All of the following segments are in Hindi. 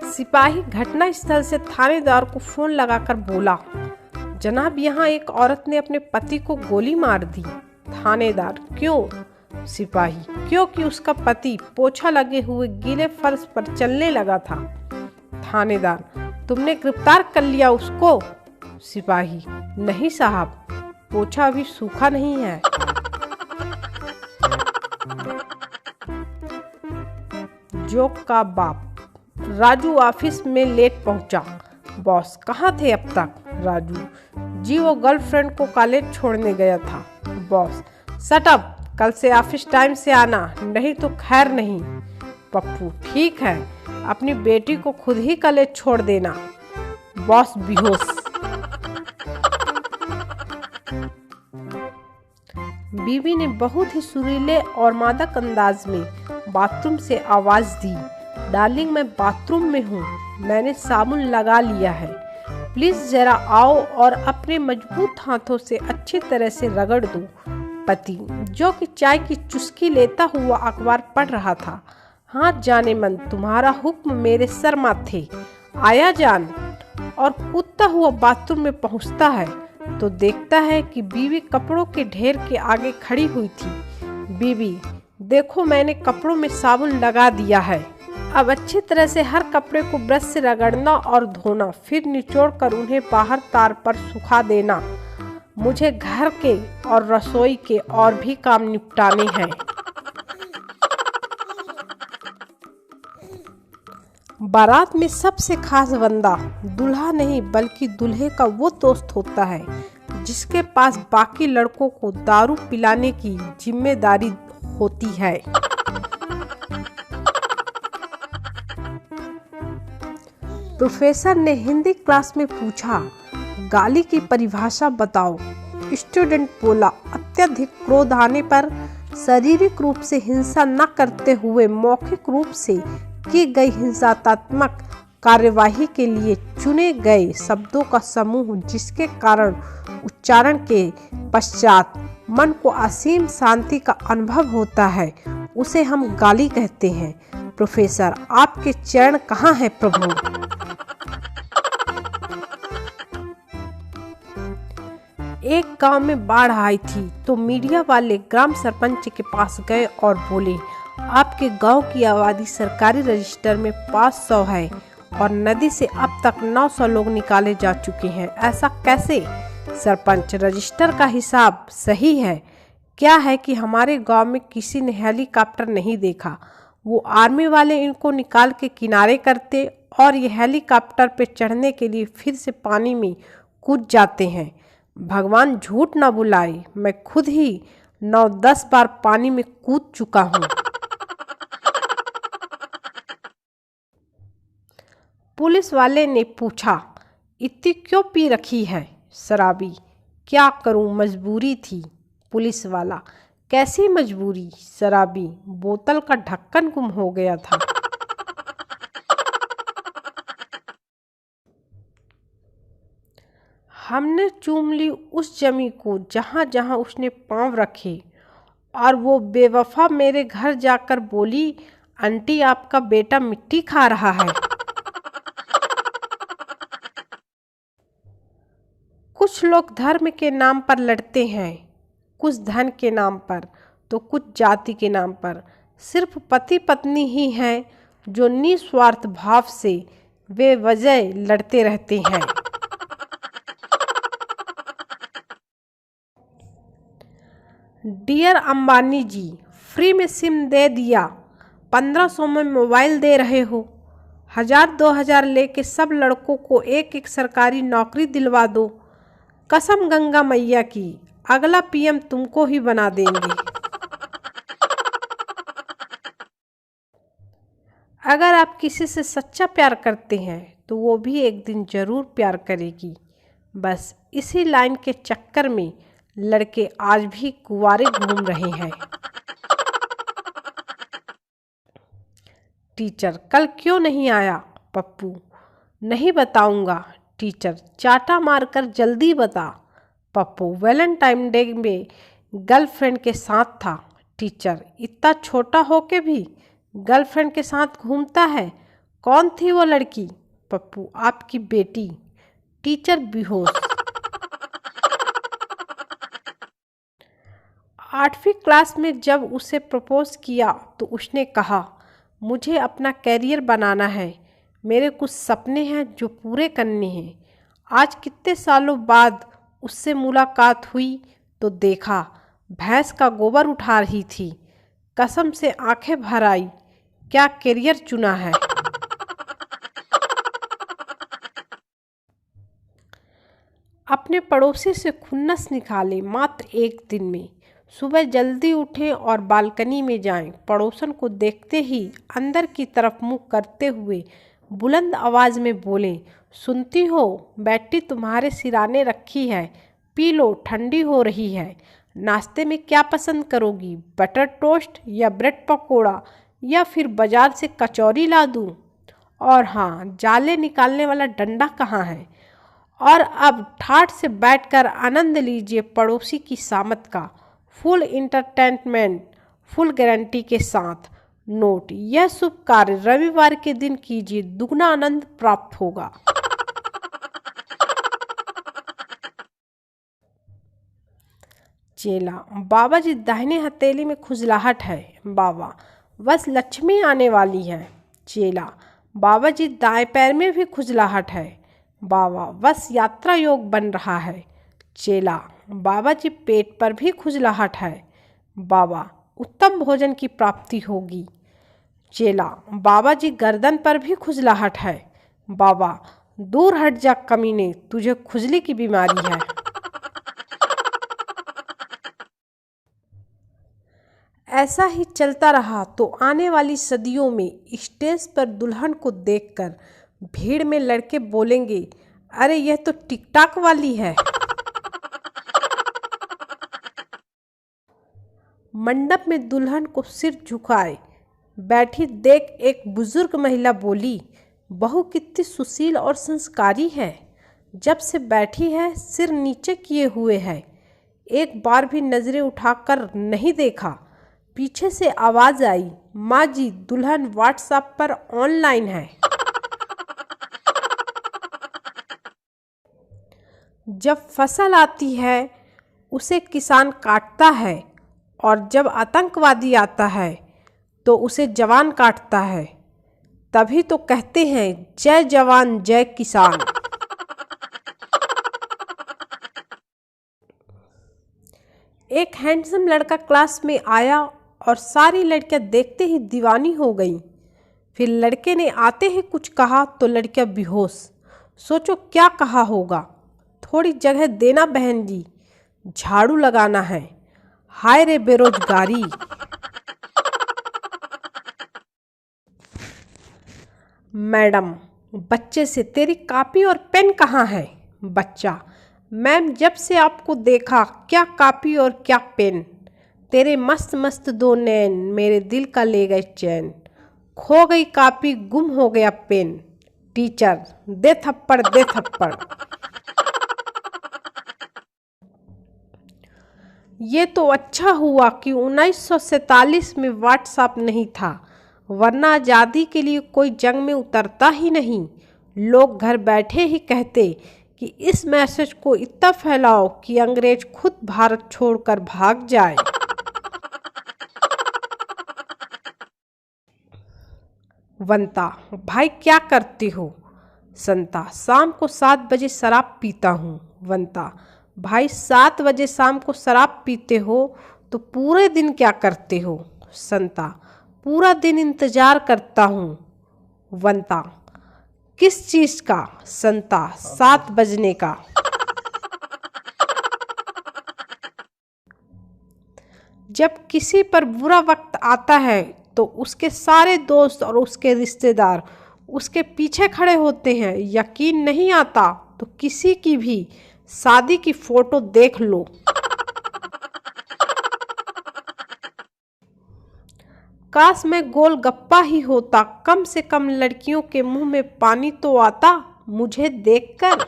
सिपाही घटना स्थल से थानेदार को फोन लगाकर बोला, जनाब यहाँ एक औरत ने अपने पति को गोली मार दी। थानेदार, क्यों? सिपाही, क्योंकि उसका पति पोछा लगे हुए गीले फर्श पर चलने लगा था। थानेदार, तुमने गिरफ्तार कर लिया उसको? सिपाही, नहीं साहब, पोछा अभी सूखा नहीं है। जोक का बाप। राजू ऑफिस में लेट पहुंचा। बॉस, कहाँ थे अब तक? राजू, जी वो गर्लफ्रेंड को कॉलेज छोड़ने गया था। बॉस, शट अप, कल से ऑफिस टाइम से आना, नहीं तो खैर नहीं। पप्पू, ठीक है, अपनी बेटी को खुद ही कॉलेज छोड़ देना। बॉस बेहोश। बीवी ने बहुत ही सुरीले और मादक अंदाज में बाथरूम से आवाज दी, डार्लिंग मैं बाथरूम में हूँ, मैंने साबुन लगा लिया है, प्लीज जरा आओ और अपने मजबूत हाथों से अच्छी तरह से रगड़ दो। पति, जो कि चाय की चुस्की लेता हुआ अखबार पढ़ रहा था, हाँ जाने मन, तुम्हारा हुक्म मेरे सर माथे। आया जान। और कूदता हुआ बाथरूम में पहुंचता है तो देखता है कि बीवी कपड़ों के ढेर के आगे खड़ी हुई थी। बीवी, देखो मैंने कपड़ों में साबुन लगा दिया है, अब अच्छी तरह से हर कपड़े को ब्रश से रगड़ना और धोना, फिर निचोड़ कर उन्हें बाहर तार पर सुखा देना। मुझे घर के और रसोई के और भी काम निपटाने हैं। बारात में सबसे खास बंदा दूल्हा नहीं बल्कि दूल्हे का वो दोस्त होता है जिसके पास बाकी लड़कों को दारू पिलाने की जिम्मेदारी होती है। प्रोफेसर ने हिंदी क्लास में पूछा, गाली की परिभाषा बताओ। स्टूडेंट बोला, अत्यधिक क्रोध आने पर शारीरिक रूप से हिंसा न करते हुए मौखिक रूप से की गई हिंसात्मक कार्यवाही के लिए चुने गए शब्दों का समूह जिसके कारण उच्चारण के पश्चात मन को असीम शांति का अनुभव होता है, उसे हम गाली कहते हैं। प्रोफेसर, आपके चरण कहाँ हैं प्रभु? एक गांव में बाढ़ आई थी तो मीडिया वाले ग्राम सरपंच के पास गए और बोले, आपके गांव की आबादी सरकारी रजिस्टर में 500 है और नदी से अब तक 900 लोग निकाले जा चुके हैं, ऐसा कैसे? सरपंच, रजिस्टर का हिसाब सही है, क्या है कि हमारे गांव में किसी ने हेलीकॉप्टर नहीं देखा, वो आर्मी वाले इनको निकाल के किनारे करते और ये हेलीकॉप्टर पे चढ़ने के लिए फिर से पानी में कूद जाते हैं। भगवान झूठ ना बुलाए, मैं खुद ही 9-10 बार पानी में कूद चुका हूँ। पुलिस वाले ने पूछा, इतनी क्यों पी रखी है? शराबी, क्या करूं, मजबूरी थी। पुलिस वाला, कैसी मजबूरी? शराबी, बोतल का ढक्कन गुम हो गया था। हमने चूम ली उस जमी को जहां जहां उसने पांव रखे और वो बेवफा मेरे घर जाकर बोली, आंटी आपका बेटा मिट्टी खा रहा है। कुछ लोग धर्म के नाम पर लड़ते हैं, कुछ धन के नाम पर तो कुछ जाति के नाम पर। सिर्फ पति पत्नी ही हैं जो निस्वार्थ भाव से बेवजह लड़ते रहते हैं। डियर अंबानी जी, फ्री में सिम दे दिया, 1500 में मोबाइल दे रहे हो, 1000-2000 लेके सब लड़कों को एक एक सरकारी नौकरी दिलवा दो, कसम गंगा मैया की, अगला पीएम तुमको ही बना देंगे। अगर आप किसी से सच्चा प्यार करते हैं तो वो भी एक दिन जरूर प्यार करेगी। बस इसी लाइन के चक्कर में लड़के आज भी कुंवारे घूम रहे हैं। टीचर, कल क्यों नहीं आया? पप्पू, नहीं बताऊंगा। टीचर, चाटा मारकर जल्दी बता। पप्पू, वैलेंटाइन डे में गर्लफ्रेंड के साथ था। टीचर, इतना छोटा हो के भी गर्लफ्रेंड के साथ घूमता है? कौन थी वो लड़की? पप्पू, आपकी बेटी। टीचर बेहोश। 8वीं क्लास में जब उसे प्रपोज किया तो उसने कहा, मुझे अपना कैरियर बनाना है, मेरे कुछ सपने हैं जो पूरे करने हैं। आज कितने सालों बाद उससे मुलाकात हुई तो देखा भैंस का गोबर उठा रही थी। कसम से आंखें भर आई, क्या कैरियर चुना है। अपने पड़ोसी से खुन्नस निकाले मात्र एक दिन में। सुबह जल्दी उठें और बालकनी में जाएं। पड़ोसन को देखते ही अंदर की तरफ मुंह करते हुए बुलंद आवाज में बोलें, सुनती हो, बैटरी तुम्हारे सिराने रखी है, पी लो, ठंडी हो रही है। नाश्ते में क्या पसंद करोगी, बटर टोस्ट या ब्रेड पकौड़ा, या फिर बाजार से कचौरी ला दूं? और हाँ, जाले निकालने वाला डंडा कहाँ है? और अब ठाठ से बैठकर आनंद लीजिए पड़ोसी की सामत का। फुल इंटरटेनमेंट, फुल गारंटी के साथ। नोट, यह शुभ कार्य रविवार के दिन कीजिए, दुगना आनंद प्राप्त होगा। चेला, बाबा जी दाहिने हथेली में खुजलाहट है। बाबा, बस लक्ष्मी आने वाली है। चेला, बाबा जी दाएं पैर में भी खुजलाहट है। बाबा, बस यात्रा योग बन रहा है। चेला, बाबा जी पेट पर भी खुजलाहट है। बाबा, उत्तम भोजन की प्राप्ति होगी। चेला, बाबा जी गर्दन पर भी खुजलाहट है। बाबा, दूर हट जा कमीने, तुझे खुजली की बीमारी है। ऐसा ही चलता रहा तो आने वाली सदियों में स्टेज पर दुल्हन को देखकर भीड़ में लड़के बोलेंगे, अरे यह तो टिकटॉक वाली है। मंडप में दुल्हन को सिर झुकाए बैठी देख एक बुजुर्ग महिला बोली, बहू कितनी सुशील और संस्कारी है, जब से बैठी है सिर नीचे किए हुए है, एक बार भी नजरें उठाकर नहीं देखा। पीछे से आवाज आई, माँ जी दुल्हन व्हाट्सएप पर ऑनलाइन है। जब फसल आती है उसे किसान काटता है, और जब आतंकवादी आता है तो उसे जवान काटता है। तभी तो कहते हैं जय जवान जय किसान। एक हैंडसम लड़का क्लास में आया और सारी लड़कियां देखते ही दीवानी हो गईं। फिर लड़के ने आते ही कुछ कहा तो लड़कियां बेहोश। सोचो क्या कहा होगा। थोड़ी जगह देना बहन जी, झाड़ू लगाना है। हाय रे बेरोजगारी। मैडम, बच्चे से तेरी कॉपी और पेन कहाँ है? बच्चा, मैम जब से आपको देखा क्या कॉपी और क्या पेन, तेरे मस्त मस्त दो नैन मेरे दिल का ले गए चैन। खो गई कॉपी, गुम हो गया पेन। टीचर, दे थप्पड़ दे थप्पड़। ये तो अच्छा हुआ कि 1947 में व्हाट्सएप नहीं था, वरना आज़ादी के लिए कोई जंग में उतरता ही नहीं। लोग घर बैठे ही कहते कि इस मैसेज को इतना फैलाओ कि अंग्रेज खुद भारत छोड़कर भाग जाए। वंता, भाई क्या करती हो? संता, शाम को 7 बजे शराब पीता हूँ। वंता, भाई 7 बजे शाम को शराब पीते हो तो पूरे दिन क्या करते हो? संता, पूरा दिन इंतजार करता हूँ। वंता, किस चीज का? संता, 7 बजने का। जब किसी पर बुरा वक्त आता है तो उसके सारे दोस्त और उसके रिश्तेदार उसके पीछे खड़े होते हैं। यकीन नहीं आता तो किसी की भी शादी की फोटो देख लो। काश मैं गोलगप्पा ही होता, कम से कम लड़कियों के मुंह में पानी तो आता मुझे देखकर।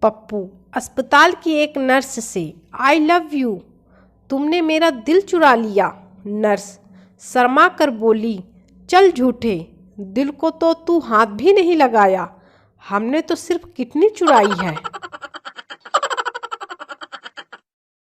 पप्पू, अस्पताल की एक नर्स से, आई लव यू, तुमने मेरा दिल चुरा लिया। नर्स, शर्मा कर बोली, चल झूठे, दिल को तो तू हाथ भी नहीं लगाया, हमने तो सिर्फ किडनी चुराई है।